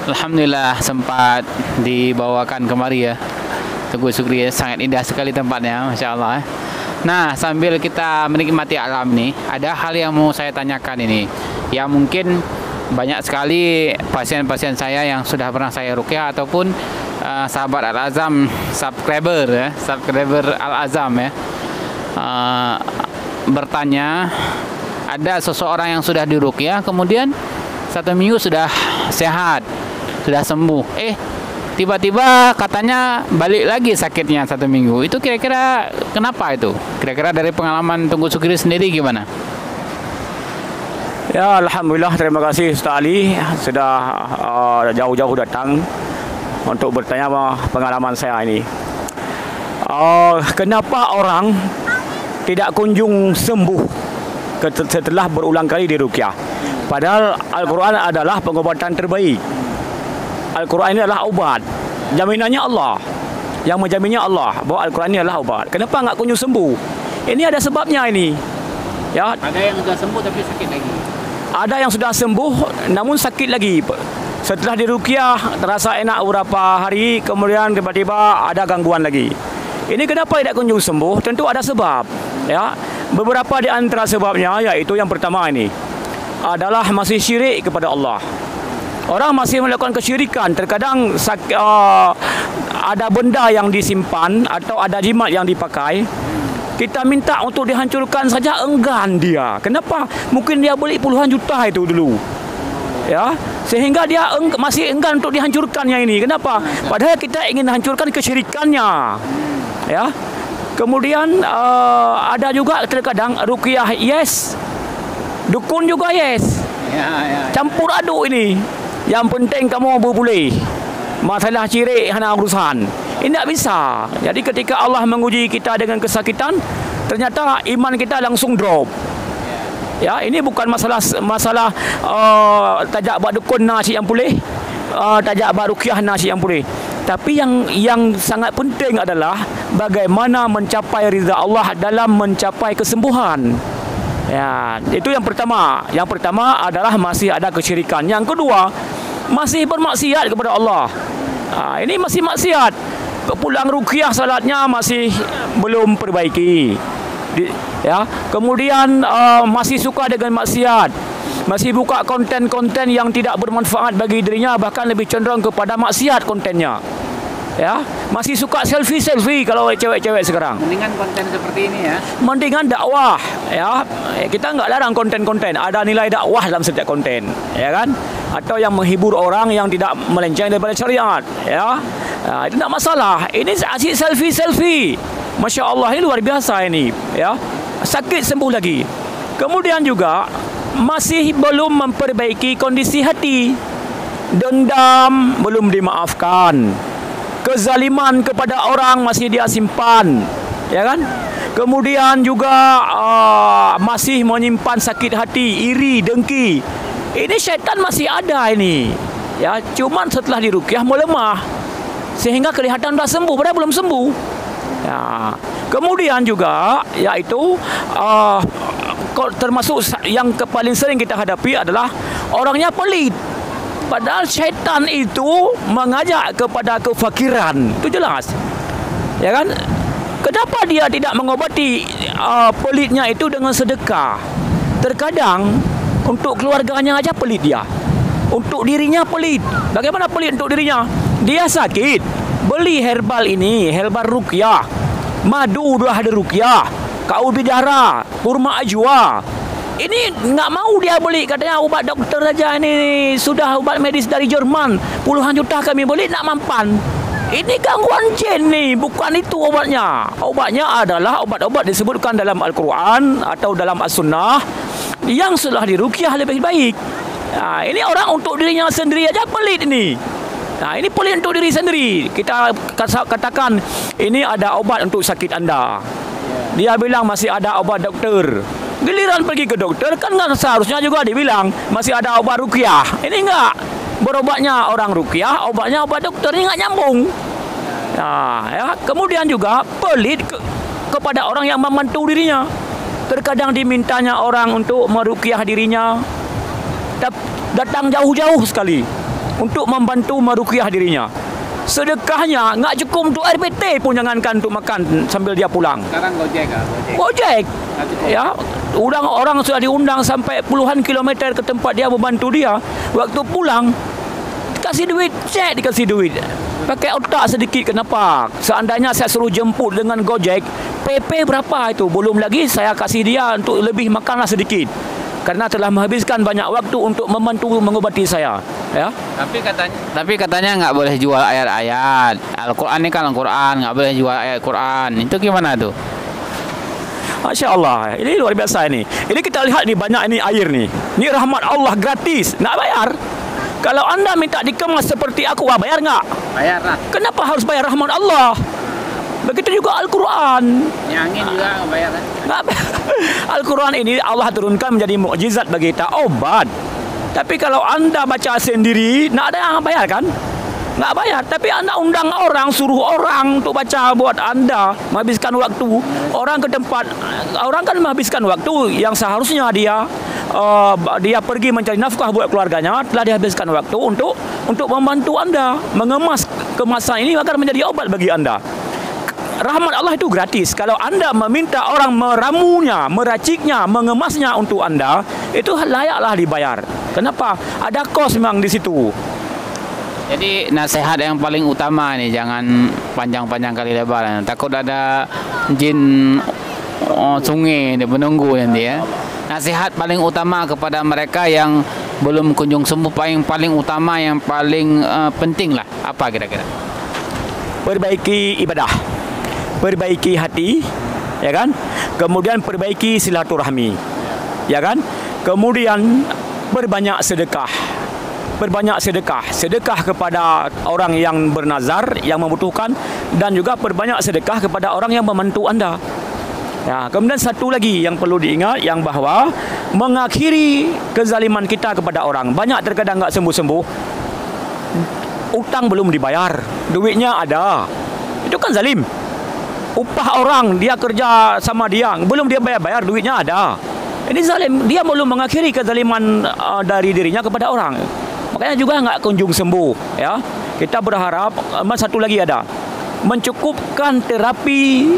Alhamdulillah sempat dibawakan kemari ya. Teguh Sugri, sangat indah sekali tempatnya, Masya Allah. Nah, sambil kita menikmati alam nih, ada hal yang mau saya tanyakan ini. Yang mungkin banyak sekali pasien-pasien saya yang sudah pernah saya ruqyah ataupun sahabat Al-Azam subscriber ya, subscriber Al-Azam ya, bertanya, ada seseorang yang sudah diruqyah kemudian 1 minggu sudah sehat, sudah sembuh, tiba-tiba katanya balik lagi sakitnya 1 minggu. Itu kira-kira kenapa itu? Kira-kira dari pengalaman Tengku Sugri sendiri gimana? Ya, Alhamdulillah, terima kasih Ustaz Ali sudah jauh-jauh datang untuk bertanya pengalaman saya ini. Kenapa orang tidak kunjung sembuh setelah berulang kali diruqyah? Padahal Al-Quran adalah pengobatan terbaik. Al-Quran ini adalah obat. Jaminannya Allah. Yang menjaminnya Allah bahwa Al-Quran ini adalah obat. Kenapa enggak kunjung sembuh? Ini ada sebabnya ini. Ya. Ada yang sudah sembuh tapi sakit lagi. Ada yang sudah sembuh namun sakit lagi. Setelah diruqyah terasa enak beberapa hari, kemudian tiba-tiba ada gangguan lagi. Ini kenapa tidak kunjung sembuh? Tentu ada sebab. Ya. Beberapa di antara sebabnya yaitu yang pertama ini adalah masih syirik kepada Allah. Orang masih melakukan kesyirikan. Terkadang ada benda yang disimpan atau ada jimat yang dipakai, kita minta untuk dihancurkan saja enggan dia. Kenapa? Mungkin dia beli puluhan juta itu dulu, ya, sehingga dia masih enggan untuk dihancurkannya ini. Kenapa? Padahal kita ingin hancurkan kesyirikannya, ya. Kemudian ada juga terkadang ruqyah yes, dukun juga yes, campur aduk ini. Yang penting kamu boleh. Masalah syirik hana urusan. Ini tak bisa. Jadi ketika Allah menguji kita dengan kesakitan, ternyata iman kita langsung drop. Ya, ini bukan masalah tajak buat dukun nasi yang boleh, tajak buat ruqyah nasi yang boleh. Tapi yang sangat penting adalah bagaimana mencapai ridha Allah dalam mencapai kesembuhan. Ya, itu yang pertama. Yang pertama adalah masih ada kesyirikan. Yang kedua, masih bermaksiat kepada Allah. Ini masih maksiat. Pulang ruqyah salatnya masih belum perbaiki. Ya, kemudian masih suka dengan maksiat. Masih buka konten-konten yang tidak bermanfaat bagi dirinya, bahkan lebih cenderung kepada maksiat kontennya. Ya, masih suka selfie kalau cewek-cewek sekarang. Mendingan konten seperti ini ya. Mendingan dakwah, ya. Kita enggak larang konten-konten, ada nilai dakwah dalam setiap konten, ya kan? Atau yang menghibur orang yang tidak melenceng daripada syariat, ya. Itu tak masalah. Ini asyik selfie. Masya Allah, ini luar biasa ini, ya. Sakit sembuh lagi. Kemudian juga masih belum memperbaiki kondisi hati. Dendam belum dimaafkan. Kezaliman kepada orang masih dia simpan, ya kan? Kemudian juga masih menyimpan sakit hati, iri, dengki. Ini syaitan masih ada ini, ya. Cuman setelah diruqyah melemah sehingga kelihatan dah sembuh, padahal belum sembuh. Ya. Kemudian juga yaitu termasuk yang paling sering kita hadapi adalah orangnya pelit. Padahal syaitan itu mengajak kepada kefakiran. Itu jelas, ya kan? Kenapa dia tidak mengobati pelitnya itu dengan sedekah? Terkadang untuk keluarganya aja pelit dia, untuk dirinya pelit. Bagaimana pelit untuk dirinya? Dia sakit, beli herbal ini, herbal ruqyah, madu dah ada ruqyah, kau bidara, kurma ajwa. Ini nggak mau dia beli, katanya ubat dokter saja ini, sudah ubat medis dari Jerman, puluhan juta kami beli, nak mampan. Ini gangguan jin nih, bukan itu obatnya. Obatnya adalah obat-obat disebutkan dalam Al-Quran atau dalam As-Sunnah yang sudah diruqyah lebih baik. Nah, ini orang untuk dirinya sendiri aja pelit ini. Nah, ini pelit untuk diri sendiri. Kita katakan ini ada obat untuk sakit anda. Dia bilang masih ada obat dokter. Giliran pergi ke dokter kan seharusnya juga dibilang masih ada obat ruqyah. Ini enggak. Berobatnya orang ruqyah, obatnya obat dokter, ini enggak nyambung. Nah, ya, kemudian juga pelit kepada orang yang membantu dirinya. Terkadang dimintanya orang untuk meruqyah dirinya, datang jauh-jauh sekali. untuk membantu meruqyah dirinya. Sedekahnya nggak cukup untuk air PT pun, jangankan untuk makan sambil dia pulang. Sekarang Gojek kah? Gojek. Ya, orang sudah diundang sampai puluhan kilometer ke tempat dia membantu dia. Waktu pulang kasih duit, dikasih duit. Pakai otak sedikit, kenapa? Seandainya saya suruh jemput dengan Gojek, PP berapa itu? Belum lagi saya kasih dia untuk lebih makanlah sedikit. Karena telah menghabiskan banyak waktu untuk membantu mengobati saya. Ya. Tapi katanya nggak boleh jual ayat-ayat. Al-Quran ini kan Al-Quran, nggak boleh jual ayat Quran. Itu gimana tuh? Masya Allah, ini luar biasa ini. Ini kita lihat nih, banyak ini air nih. Ini rahmat Allah gratis, nggak bayar. Kalau anda minta dikemas seperti aku, bayar nggak? Bayar lah. Kenapa harus bayar rahmat Allah? Begitu juga Al-Quran. Ini angin juga nggak bayar kan? Al-Quran ini Allah turunkan menjadi mukjizat bagi kita, obat. Tapi kalau anda baca sendiri, nggak ada yang bayar kan? Nggak bayar. Tapi anda undang orang, suruh orang untuk baca buat anda, menghabiskan waktu. Orang ke tempat, orang kan menghabiskan waktu yang seharusnya dia pergi mencari nafkah buat keluarganya, telah dihabiskan waktu untuk membantu anda mengemas kemasan ini agar menjadi obat bagi anda. Rahmat Allah itu gratis. Kalau anda meminta orang meramunya, meraciknya, mengemasnya untuk anda, itu layaklah dibayar. Kenapa? Ada kos memang di situ. Jadi nasihat yang paling utama nih, jangan panjang-panjang kali lebar. Takut ada jin sungai dia menunggu nanti ya. Nasihat paling utama kepada mereka yang belum kunjung sembuh, paling utama, yang paling penting lah, apa kira-kira? Perbaiki ibadah, perbaiki hati, ya kan? Kemudian perbaiki silaturahmi, ya kan? Kemudian berbanyak sedekah. Berbanyak sedekah kepada orang yang bernazar, yang membutuhkan, dan juga perbanyak sedekah kepada orang yang membantu anda. Ya, kemudian satu lagi yang perlu diingat, yang bahwa mengakhiri kezaliman kita kepada orang. Banyak terkadang nggak sembuh-sembuh, utang belum dibayar, duitnya ada, itu kan zalim. Upah orang, dia kerja sama dia, belum dia bayar, duitnya ada, ini zalim. Dia belum mengakhiri kezaliman dari dirinya kepada orang. Makanya juga nggak kunjung sembuh. Ya, kita berharap satu lagi ada, mencukupkan terapi.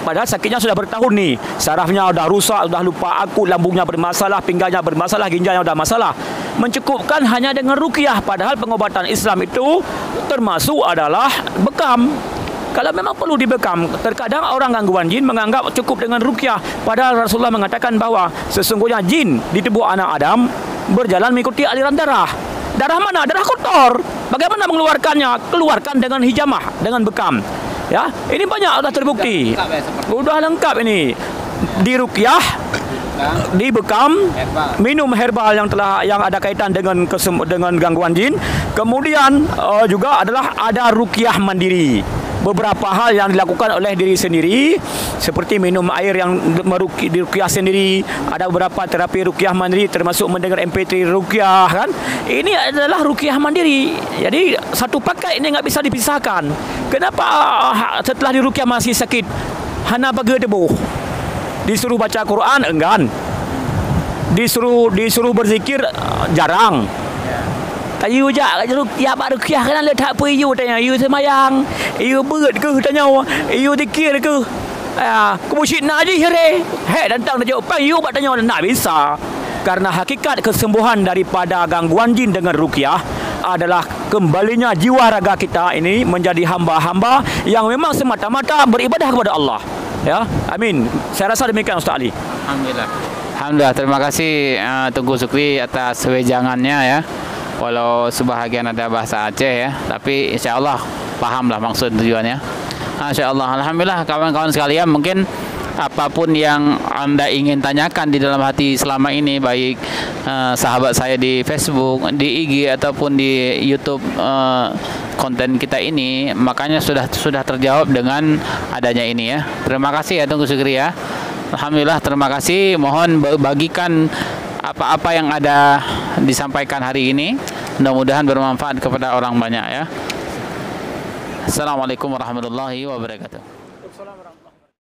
Padahal sakitnya sudah bertahun nih, sarafnya sudah rusak, sudah lupa akut, lambungnya bermasalah, pinggangnya bermasalah, ginjalnya sudah masalah. Mencukupkan hanya dengan ruqyah. Padahal pengobatan Islam itu termasuk adalah bekam. Kalau memang perlu dibekam, terkadang orang gangguan jin menganggap cukup dengan ruqyah. Padahal Rasulullah mengatakan bahwa sesungguhnya jin di tubuh anak Adam berjalan mengikuti aliran darah. Darah mana? Darah kotor. Bagaimana mengeluarkannya? Keluarkan dengan hijamah, dengan bekam. Ya, ini banyak sudah terbukti. Sudah lengkap ini. Diruqyah, dibekam, minum herbal yang ada kaitan dengan gangguan jin. Kemudian juga ada ruqyah mandiri. Beberapa hal yang dilakukan oleh diri sendiri, seperti minum air yang diruqyah sendiri. Ada beberapa terapi ruqyah mandiri, termasuk mendengar MP3 ruqyah kan. Ini adalah ruqyah mandiri. Jadi satu paket ini nggak bisa dipisahkan. Kenapa setelah diruqyah masih sakit, hana bagi debu? Disuruh baca Quran enggan. Disuruh berzikir jarang. Tayu jak ya pak ruqyah kan letak apa you tanya you semayang, you berat ke tanya, you zikir ke? Kemusyrik nak aje here. Datang dia jawab, you buat tanya nak bisa. Karena hakikat kesembuhan daripada gangguan jin dengan ruqyah adalah kembalinya jiwa raga kita ini menjadi hamba-hamba yang memang semata-mata beribadah kepada Allah. Ya, amin. Saya rasa demikian Ustaz Ali. Alhamdulillah, terima kasih Tengku Sukri atas wejangannya ya. Walau sebahagian ada bahasa Aceh ya, tapi insya Allah pahamlah maksud tujuannya. Insya Allah, alhamdulillah kawan-kawan sekalian, mungkin apapun yang anda ingin tanyakan di dalam hati selama ini, baik sahabat saya di Facebook, di IG ataupun di YouTube konten kita ini, makanya sudah terjawab dengan adanya ini ya. Terima kasih ya Tengku Sukri ya. Alhamdulillah, terima kasih. Mohon bagikan apa-apa yang ada disampaikan hari ini, mudah-mudahan bermanfaat kepada orang banyak ya. Assalamualaikum warahmatullahi wabarakatuh.